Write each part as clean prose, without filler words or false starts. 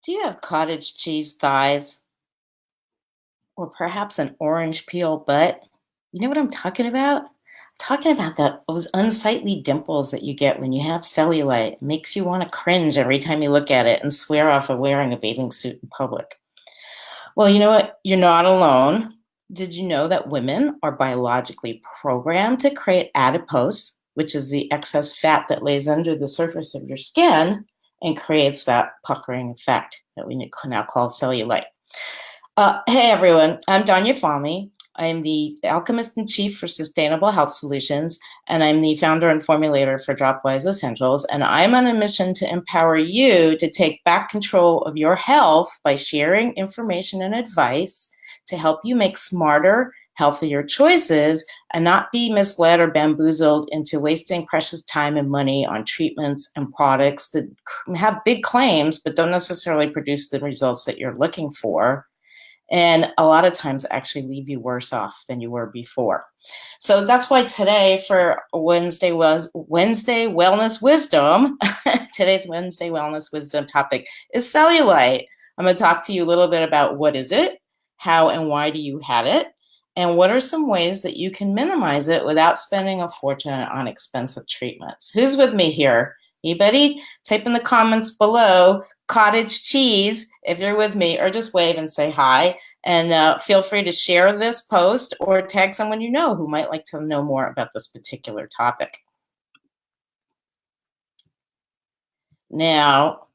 Do you have cottage cheese thighs or perhaps an orange peel butt? You know what I'm talking about? I'm talking about those unsightly dimples that you get when you have cellulite. It makes you want to cringe every time you look at it and swear off of wearing a bathing suit in public. Well, you know what? You're not alone. Did you know that women are biologically programmed to create adipose, which is the excess fat that lays under the surface of your skin and creates that puckering effect that we now call cellulite? Hey everyone, I'm Donya Fahmy. I'm the alchemist in chief for sustainable health solutions, and I'm the founder and formulator for Dropwise Essentials. And I'm on a mission to empower you to take back control of your health by sharing information and advice to help you make smarter, healthier choices and not be misled or bamboozled into wasting precious time and money on treatments and products that have big claims but don't necessarily produce the results that you're looking for, and a lot of times actually leave you worse off than you were before. So that's why today for Wednesday Wellness Wisdom, today's Wednesday Wellness Wisdom topic is cellulite. I'm going to talk to you a little bit about what is it, how and why do you have it, and what are some ways that you can minimize it without spending a fortune on expensive treatments. Who's with me here? Anybody? Type in the comments below cottage cheese if you're with me, or just wave and say hi. And feel free to share this post or tag someone you know who might like to know more about this particular topic. Now,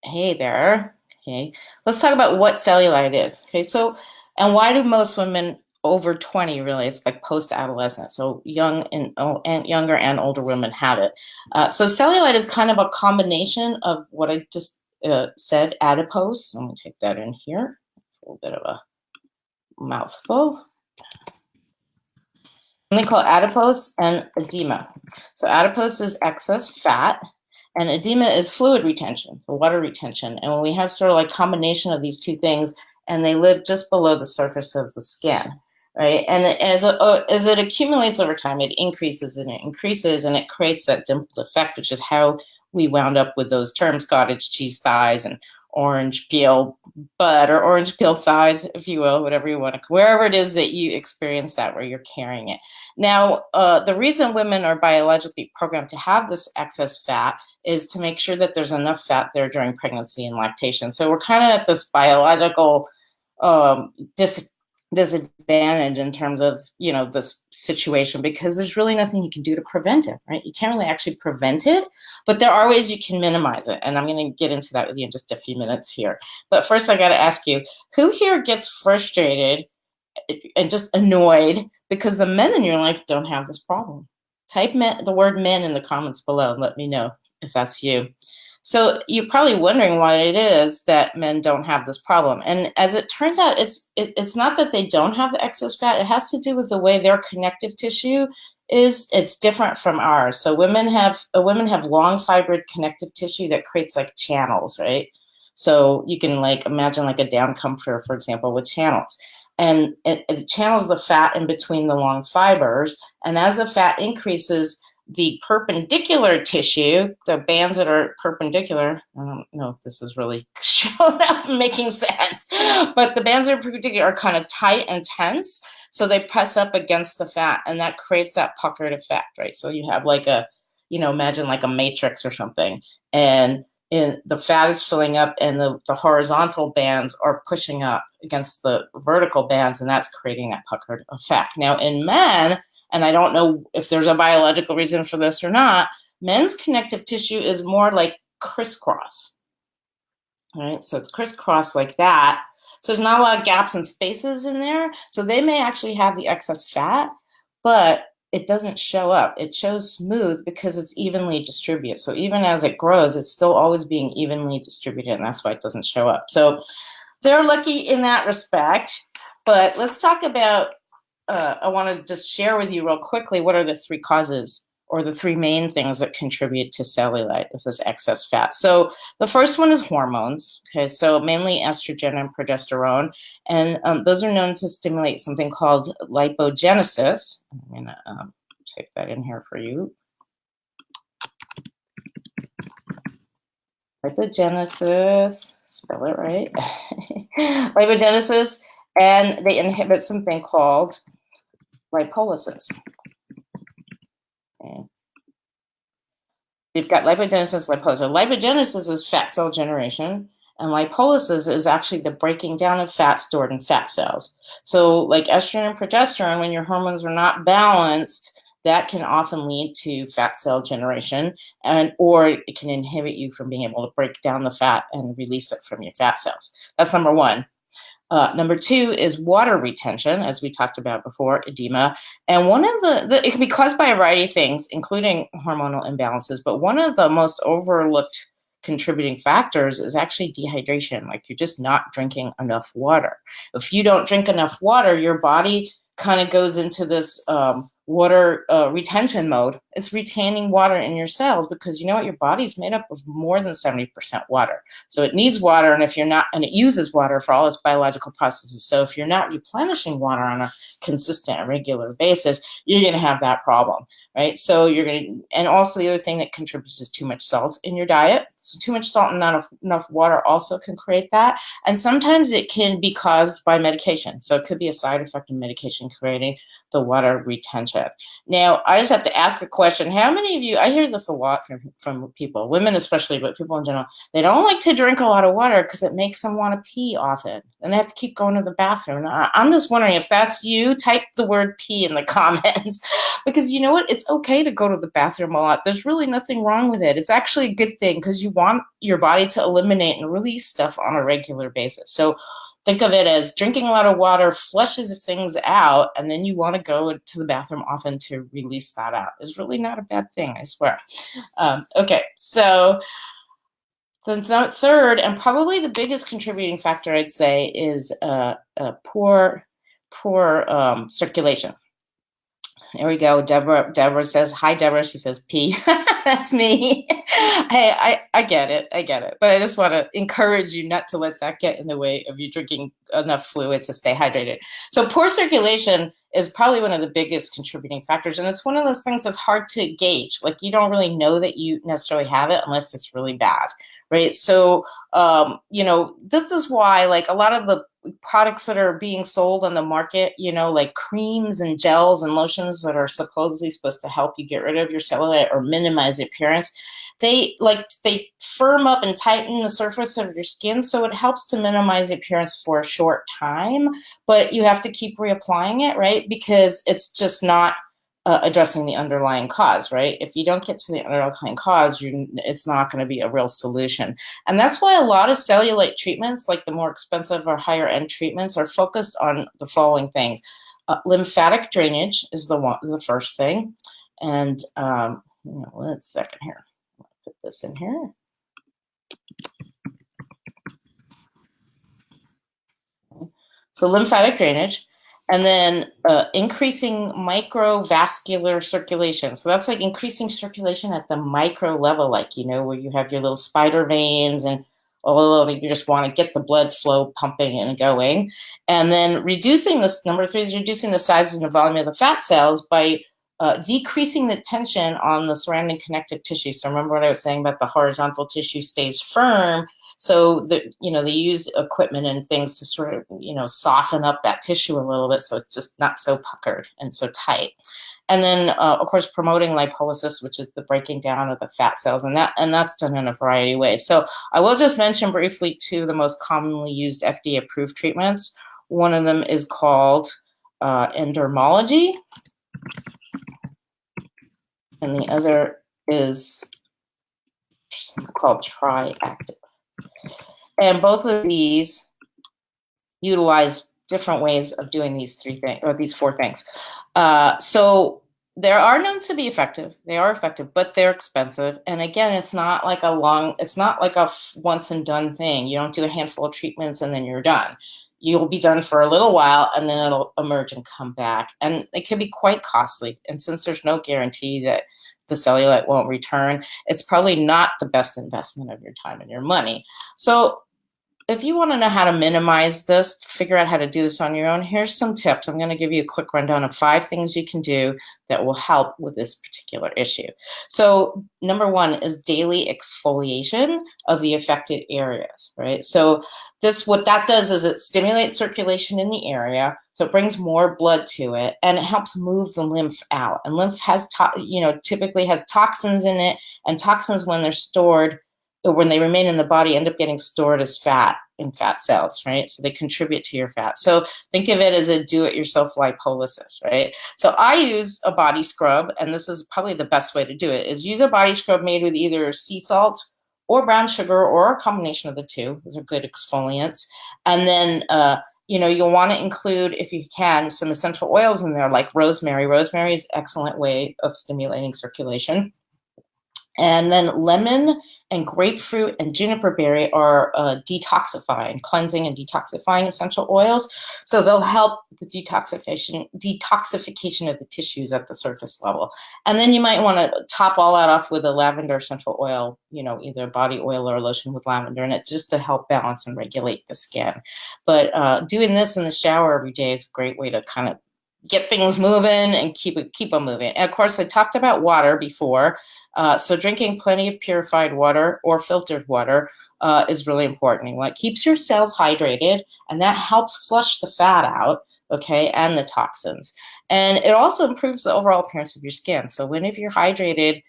hey there. Okay, let's talk about what cellulite is. Okay, so, and why do most women over 20, really, it's like post-adolescent, so young and younger and older women have it. So cellulite is kind of a combination of what I just said, adipose. Let me take that in here. It's a little bit of a mouthful. They call adipose and edema. So adipose is excess fat, and edema is fluid retention, the water retention. And when we have sort of like combination of these two things, and they live just below the surface of the skin, right? And as it accumulates over time, it increases and it increases, and it creates that dimpled effect, which is how we wound up with those terms, cottage cheese thighs and orange peel butt or orange peel thighs, if you will, whatever you want to, wherever it is that you experience that, where you're carrying it. Now, the reason women are biologically programmed to have this excess fat is to make sure that there's enough fat there during pregnancy and lactation. So we're kind of at this biological disadvantage in terms of, you know, this situation, because there's really nothing you can do to prevent it, right? You can't really actually prevent it, but there are ways you can minimize it. And I'm going to get into that with you in just a few minutes here. But first, I got to ask you, who here gets frustrated and just annoyed because the men in your life don't have this problem? Type the word men in the comments below and let me know if that's you. So you're probably wondering why it is that men don't have this problem. And as it turns out, it's not that they don't have the excess fat. It has to do with the way their connective tissue is. It's different from ours. So women have long fibered connective tissue that creates like channels, right? So you can like imagine like a down comforter, for example, with channels. And it channels the fat in between the long fibers. And as the fat increases, the perpendicular tissue, the bands that are perpendicular, I don't know if this is really showing up and making sense, but the bands that are perpendicular are kind of tight and tense. So they press up against the fat, and that creates that puckered effect, right? So you have like a, you know, imagine like a matrix or something, and the fat is filling up and the horizontal bands are pushing up against the vertical bands, and that's creating that puckered effect. Now in men, and I don't know if there's a biological reason for this or not, men's connective tissue is more like crisscross. All right, so it's crisscross like that. So there's not a lot of gaps and spaces in there. So they may actually have the excess fat, but it doesn't show up. It shows smooth because it's evenly distributed. So even as it grows, it's still always being evenly distributed, and that's why it doesn't show up. So they're lucky in that respect. But let's talk about, I want to just share with you real quickly what are the three causes or the three main things that contribute to cellulite, with this excess fat. So the first one is hormones. Okay, so mainly estrogen and progesterone, and those are known to stimulate something called lipogenesis. I'm going to type that in here for you. lipogenesis, spell it right, lipogenesis, and they inhibit something called lipolysis. Okay. You've got lipogenesis, lipolysis. Lipogenesis is fat cell generation, and lipolysis is actually the breaking down of fat stored in fat cells. So like estrogen and progesterone, when your hormones are not balanced, that can often lead to fat cell generation, or it can inhibit you from being able to break down the fat and release it from your fat cells. That's number one. Number two is water retention, as we talked about before, edema. And one of it can be caused by a variety of things, including hormonal imbalances, but one of the most overlooked contributing factors is actually dehydration. Like you're just not drinking enough water. If you don't drink enough water, your body kind of goes into this water retention mode. It's retaining water in your cells because you know what? Your body's made up of more than 70% water. So it needs water, and if you're not, and it uses water for all its biological processes. So if you're not replenishing water on a consistent and regular basis, you're going to have that problem, right? So you're going to, and also the other thing that contributes is too much salt in your diet. So too much salt and not enough water also can create that. And sometimes it can be caused by medication. So it could be a side effect of medication creating the water retention. Now, I just have to ask a question. How many of you, I hear this a lot from people, women especially, but people in general, they don't like to drink a lot of water because it makes them want to pee often. And they have to keep going to the bathroom. I'm just wondering if that's you, type the word pee in the comments. Because you know what? It's okay to go to the bathroom a lot. There's really nothing wrong with it. It's actually a good thing because you want your body to eliminate and release stuff on a regular basis. So think of it as drinking a lot of water flushes things out, and then you want to go to the bathroom often to release that out. It's really not a bad thing, I swear. Okay, so the third and probably the biggest contributing factor, I'd say, is poor circulation. There we go. Deborah says, hi, Deborah. She says, pee. That's me. Hey, I get it. I get it. But I just want to encourage you not to let that get in the way of you drinking enough fluid to stay hydrated. So poor circulation is probably one of the biggest contributing factors. And it's one of those things that's hard to gauge. Like you don't really know that you necessarily have it unless it's really bad, right? So, this is why like a lot of the products that are being sold on the market, like creams and gels and lotions that are supposedly supposed to help you get rid of your cellulite or minimize the appearance, they firm up and tighten the surface of your skin, so it helps to minimize the appearance for a short time, but you have to keep reapplying it, right? Because it's just not addressing the underlying cause, right? If you don't get to the underlying cause, it's not going to be a real solution. And that's why a lot of cellulite treatments, like the more expensive or higher end treatments, are focused on the following things. Lymphatic drainage is the first thing. And one second here. I'll put this in here. So lymphatic drainage. And then increasing microvascular circulation. So that's like increasing circulation at the micro level, like, where you have your little spider veins and you just want to get the blood flow pumping and going. And then reducing this, number three is reducing the size and the volume of the fat cells by decreasing the tension on the surrounding connective tissue. So remember what I was saying about the horizontal tissue stays firm. So they used equipment and things to sort of, soften up that tissue a little bit so it's just not so puckered and so tight. And then, of course, promoting lipolysis, which is the breaking down of the fat cells, and that's done in a variety of ways. So I will just mention briefly two of the most commonly used FDA-approved treatments. One of them is called endermology, and the other is called Triactive. And both of these utilize different ways of doing these these four things. So they are known to be effective. They are effective, but they're expensive. And again, it's not like a once and done thing. You don't do a handful of treatments and then you're done. You'll be done for a little while and then it'll emerge and come back. And it can be quite costly. And since there's no guarantee that the cellulite won't return, it's probably not the best investment of your time and your money. So if you want to know how to minimize this, figure out how to do this on your own, here's some tips. I'm going to give you a quick rundown of 5 things you can do that will help with this particular issue. So number 1 is daily exfoliation of the affected areas, right? So what that does is it stimulates circulation in the area, so it brings more blood to it, and it helps move the lymph out. And lymph has, typically has toxins in it, and toxins, when they're stored, or when they remain in the body, end up getting stored as fat in fat cells, right? So they contribute to your fat. So think of it as a do-it-yourself lipolysis, right? So I use a body scrub, and this is probably the best way to do it, is use a body scrub made with either sea salt or brown sugar or a combination of the two. Those are good exfoliants. And then, you'll want to include, if you can, some essential oils in there, like rosemary. Rosemary is an excellent way of stimulating circulation. And then lemon and grapefruit and juniper berry are detoxifying, cleansing and detoxifying essential oils. So they'll help with detoxification of the tissues at the surface level. And then you might want to top all that off with a lavender essential oil, either body oil or lotion with lavender in it, just to help balance and regulate the skin. But doing this in the shower every day is a great way to kind of get things moving and keep them moving. And of course, I talked about water before. So drinking plenty of purified water or filtered water is really important. It keeps your cells hydrated, and that helps flush the fat out, okay, and the toxins. And it also improves the overall appearance of your skin. So if you're hydrated,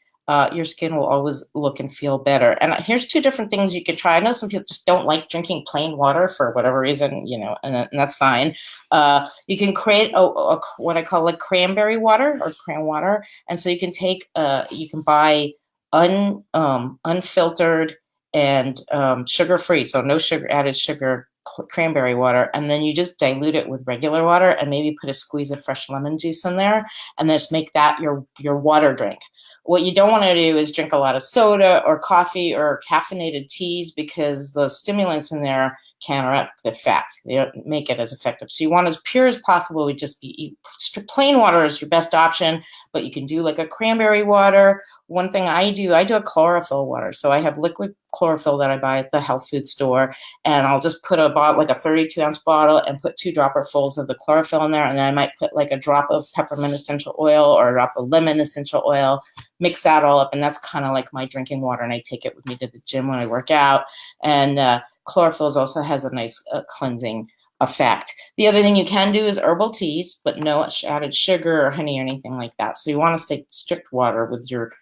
your skin will always look and feel better. And here's 2 different things you could try. I know some people just don't like drinking plain water for whatever reason, and that's fine. You can create what I call cranberry water or cran water. And so you can buy unfiltered and sugar-free, so no added sugar cranberry water, and then you just dilute it with regular water and maybe put a squeeze of fresh lemon juice in there, and just make that your water drink. What you don't want to do is drink a lot of soda or coffee or caffeinated teas, because the stimulants in there counteract the effect. They don't make it as effective. So you want as pure as possible. Would just be plain water is your best option, but you can do like a cranberry water. One thing I do a chlorophyll water. So I have liquid chlorophyll that I buy at the health food store, and I'll just put a bottle, like a 32-ounce bottle, and put 2 dropperfuls of the chlorophyll in there, and then I might put like a drop of peppermint essential oil or a drop of lemon essential oil, mix that all up, and that's kind of like my drinking water, and I take it with me to the gym when I work out. And chlorophyll also has a nice cleansing effect. The other thing you can do is herbal teas, but no added sugar or honey or anything like that. So you want to stay strict water with your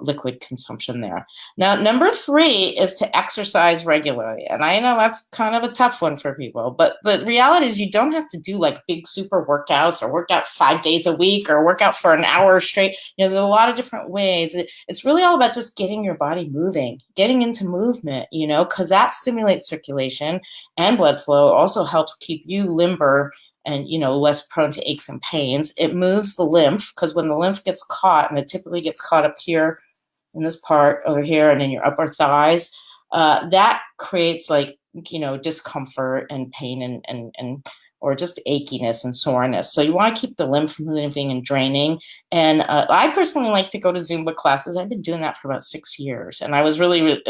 liquid consumption there. Now, number 3 is to exercise regularly. And I know that's kind of a tough one for people, but the reality is you don't have to do like big super workouts or work out 5 days a week or work out for an hour straight. There's a lot of different ways. It's really all about just getting your body moving, getting into movement, because that stimulates circulation and blood flow, also helps keep you limber and less prone to aches and pains. It moves the lymph, because when the lymph gets caught, and it typically gets caught up here in this part over here and in your upper thighs, that creates discomfort and pain and or just achiness and soreness. So you want to keep the lymph moving and draining. And I personally like to go to Zumba classes. I've been doing that for about 6 years, and I was really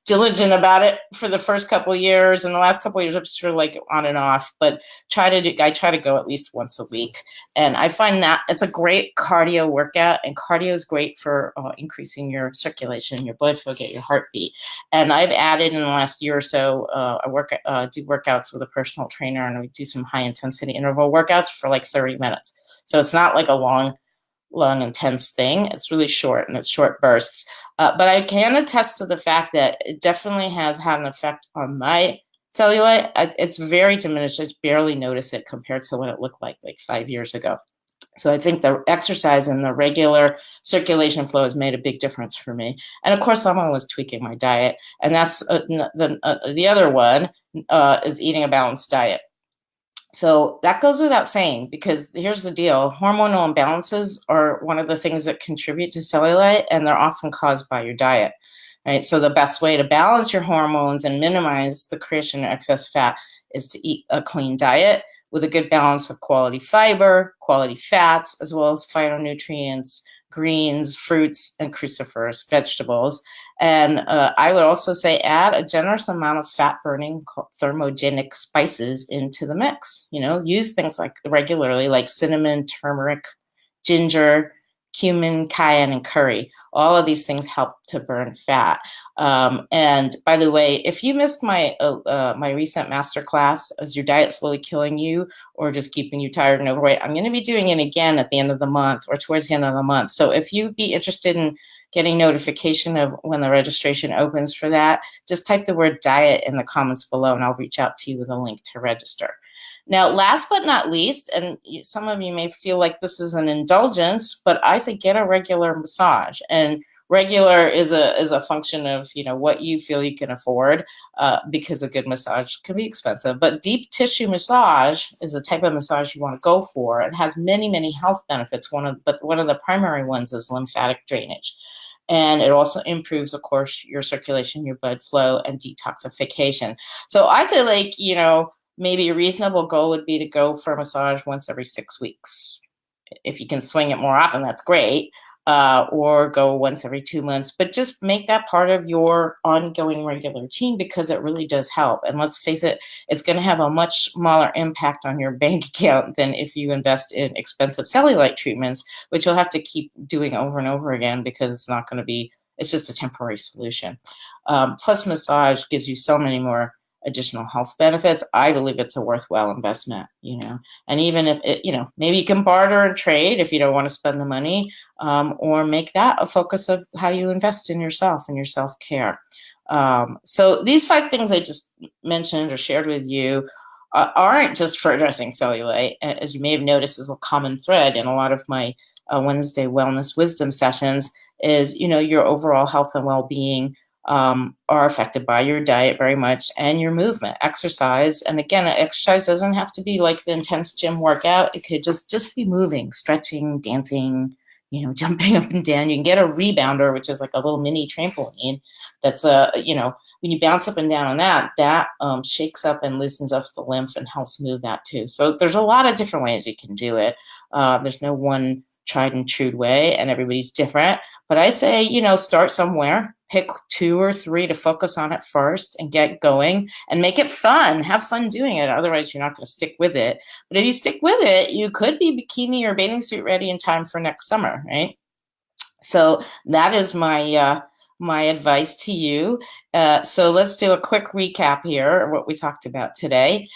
diligent about it for the first couple of years. And the last couple of years, I'm sort of on and off, but I try to go at least once a week. And I find that it's a great cardio workout, and cardio is great for increasing your circulation, your blood flow, get your heartbeat. And I've added in the last year or so, I do workouts with a personal trainer, and we do some high intensity interval workouts for like 30 minutes. So it's not like a long, intense thing. It's really short, and it's short bursts. But I can attest to the fact that it definitely has had an effect on my cellulite. It's very diminished. I barely notice it compared to what it looked like 5 years ago. So I think the exercise and the regular circulation flow has made a big difference for me. And of course, I'm always tweaking my diet. And that's the other one is eating a balanced diet. So that goes without saying, because here's the deal. Hormonal imbalances are one of the things that contribute to cellulite, and they're often caused by your diet, right? So the best way to balance your hormones and minimize the creation of excess fat is to eat a clean diet with a good balance of quality fiber, quality fats, as well as phytonutrients, greens, fruits, and cruciferous vegetables. And I would also say add a generous amount of fat-burning thermogenic spices into the mix. Use things like regularly, like cinnamon, turmeric, ginger, cumin, cayenne, and curry. All of these things help to burn fat. And by the way, if you missed my my recent masterclass, Is Your Diet Slowly Killing You or Just Keeping You Tired and Overweight, I'm going to be doing it again at the end of the month or towards the end of the month. So if you'd be interested in getting notification of when the registration opens for that, just type the word diet in the comments below and I'll reach out to you with a link to register. Now, last but not least, and some of you may feel like this is an indulgence, but I say get a regular massage. And regular is a function of what you feel you can afford, because a good massage can be expensive. But deep tissue massage is the type of massage you want to go for. It has many health benefits. One of the primary ones is lymphatic drainage. And it also improves, of course, your circulation, your blood flow, and detoxification. So I'd say, maybe a reasonable goal would be to go for a massage once every 6 weeks. If you can swing it more often, that's great. Or go once every 2 months, but just make that part of your ongoing regular routine because it really does help. And let's face it, it's going to have a much smaller impact on your bank account than if you invest in expensive cellulite treatments, which you'll have to keep doing over and over again because it's just a temporary solution. Plus massage gives you so many more additional health benefits. I believe it's a worthwhile investment, and even if maybe you can barter and trade if you don't want to spend the money, or make that a focus of how you invest in yourself and your self-care. So these 5 things I just mentioned or shared with you aren't just for addressing cellulite. As you may have noticed, is a common thread in a lot of my Wednesday wellness wisdom sessions is, your overall health and well-being are affected by your diet very much, and your movement, exercise. And again, exercise doesn't have to be like the intense gym workout. It could just be moving, stretching, dancing, jumping up and down. You can get a rebounder, which is like a little mini trampoline. That's when you bounce up and down on that shakes up and loosens up the lymph and helps move that too. So there's a lot of different ways you can do it. There's no one tried and true way, and everybody's different. But I say, start somewhere, pick 2 or 3 to focus on it first and get going and make it fun. Have fun doing it. Otherwise, you're not going to stick with it. But if you stick with it, you could be bikini or bathing suit ready in time for next summer, right? So that is my advice to you. So let's do a quick recap here of what we talked about today.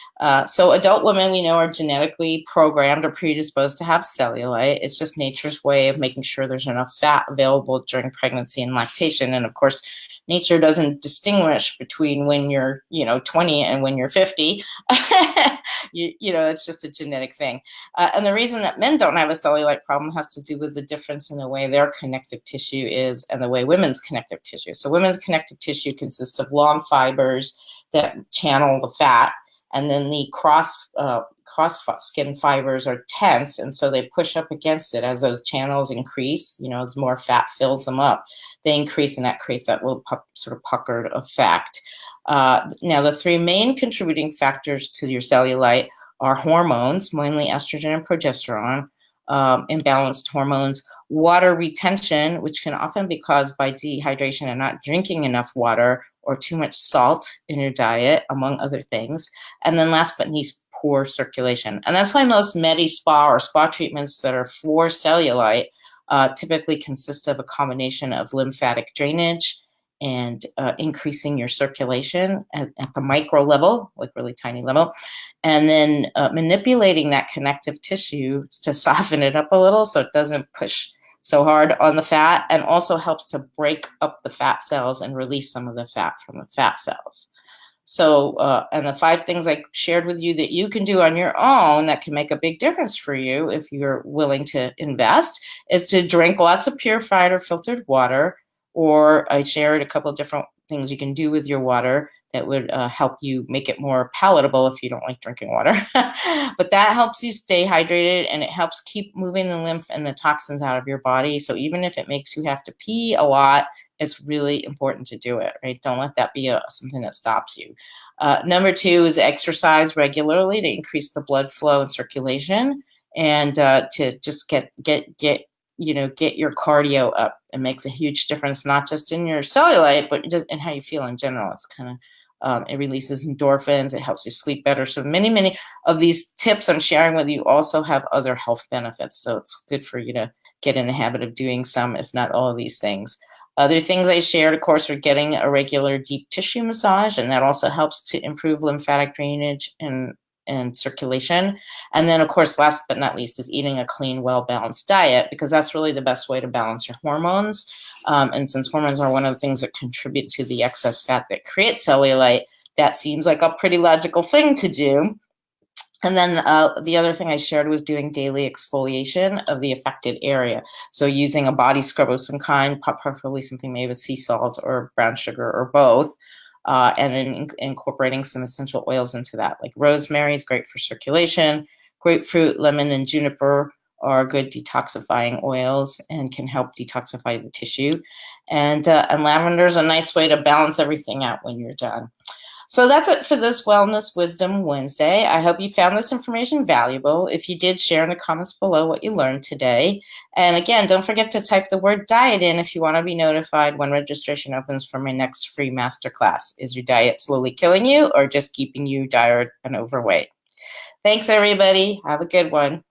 So adult women, we know, are genetically programmed or predisposed to have cellulite. It's just nature's way of making sure there's enough fat available during pregnancy and lactation. And of course, nature doesn't distinguish between when you're, 20 and when you're 50. It's just a genetic thing. And the reason that men don't have a cellulite problem has to do with the difference in the way their connective tissue is and the way women's connective tissue. So women's connective tissue consists of long fibers that channel the fat, and then the cross skin fibers are tense, and so they push up against it. As those channels increase, as more fat fills them up, they increase, and that creates that little sort of puckered effect. Now, the 3 main contributing factors to your cellulite are hormones, mainly estrogen and progesterone, imbalanced hormones, water retention, which can often be caused by dehydration and not drinking enough water, or too much salt in your diet, among other things. And then last but not least, poor circulation. And that's why most medi-spa or spa treatments that are for cellulite typically consist of a combination of lymphatic drainage and increasing your circulation at the micro level, like really tiny level, and then manipulating that connective tissue to soften it up a little so it doesn't push so hard on the fat, and also helps to break up the fat cells and release some of the fat from the fat cells. So, and the 5 things I shared with you that you can do on your own that can make a big difference for you if you're willing to invest is to drink lots of purified or filtered water, or I shared a couple of different things you can do with your water that would help you make it more palatable if you don't like drinking water. But that helps you stay hydrated, and it helps keep moving the lymph and the toxins out of your body. So even if it makes you have to pee a lot, it's really important to do it, right? Don't let that be something that stops you. Number 2 is exercise regularly to increase the blood flow and circulation, and to just get get your cardio up. It makes a huge difference, not just in your cellulite, but just in how you feel in general. It's kind of, it releases endorphins. It helps you sleep better. So many of these tips I'm sharing with you also have other health benefits. So it's good for you to get in the habit of doing some, if not all of these things. Other things I shared, of course, are getting a regular deep tissue massage, and that also helps to improve lymphatic drainage and circulation. And then, of course, last but not least, is eating a clean, well-balanced diet, because that's really the best way to balance your hormones. And since hormones are one of the things that contribute to the excess fat that creates cellulite, that seems like a pretty logical thing to do. And then the other thing I shared was doing daily exfoliation of the affected area. So using a body scrub of some kind, preferably something made with sea salt or brown sugar or both, and then incorporating some essential oils into that. Like rosemary is great for circulation. Grapefruit, lemon, and juniper are good detoxifying oils and can help detoxify the tissue. And lavender is a nice way to balance everything out when you're done. So that's it for this Wellness Wisdom Wednesday. I hope you found this information valuable. If you did, share in the comments below what you learned today. And again, don't forget to type the word diet in if you want to be notified when registration opens for my next free masterclass. Is your diet slowly killing you or just keeping you tired and overweight? Thanks, everybody. Have a good one.